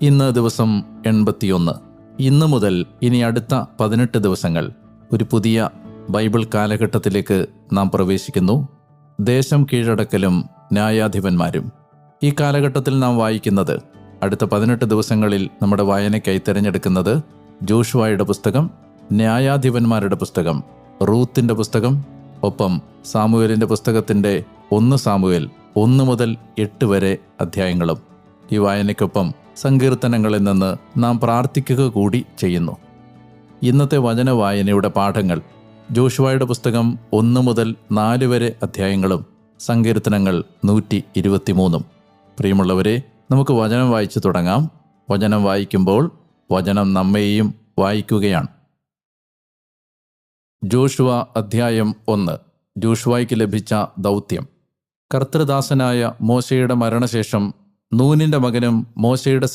ഇന്ന് ദിവസം 81. ഇന്ന് മുതൽ ഇനി അടുത്ത 18 ദിവസങ്ങൾ ഒരു പുതിയ ബൈബിൾ കാലഘട്ടത്തിലേക്ക് നാം പ്രവേശിക്കുന്നു. ദേശം കീഴടക്കലും ന്യായാധിപന്മാരും. ഈ കാലഘട്ടത്തിൽ നാം വായിക്കുന്നത്, അടുത്ത 18 ദിവസങ്ങളിൽ നമ്മുടെ വായനയ്ക്കായി തിരഞ്ഞെടുക്കുന്നത് ജോഷുവയുടെ പുസ്തകം, ന്യായാധിപന്മാരുടെ പുസ്തകം, റൂത്തിന്റെ പുസ്തകം, ഒപ്പം സാമുവേലിന്റെ പുസ്തകത്തിന്റെ 1 സാമുവേൽ 1 മുതൽ 8 വരെ അധ്യായങ്ങളും. ഈ വായനയ്ക്കൊപ്പം സങ്കീർത്തനങ്ങളിൽ നിന്ന് നാം പ്രാർത്ഥിക്കുക കൂടി ചെയ്യുന്നു. ഇന്നത്തെ വചന വായനയുടെ പാഠങ്ങൾ ജോഷുവയുടെ പുസ്തകം 1 മുതൽ 4 വരെ അധ്യായങ്ങളും സങ്കീർത്തനങ്ങൾ 123. പ്രിയമുള്ളവരെ, നമുക്ക് വചനം വായിച്ചു തുടങ്ങാം. വചനം വായിക്കുമ്പോൾ വചനം നമ്മെയും വായിക്കുകയാണ്. ജോഷുവ അധ്യായം 1. ജോഷുവയ്ക്ക് ലഭിച്ച ദൗത്യം. കർത്തൃദാസനായ മോശയുടെ മരണശേഷം നൂനിന്റെ മകനും മോശയുടെ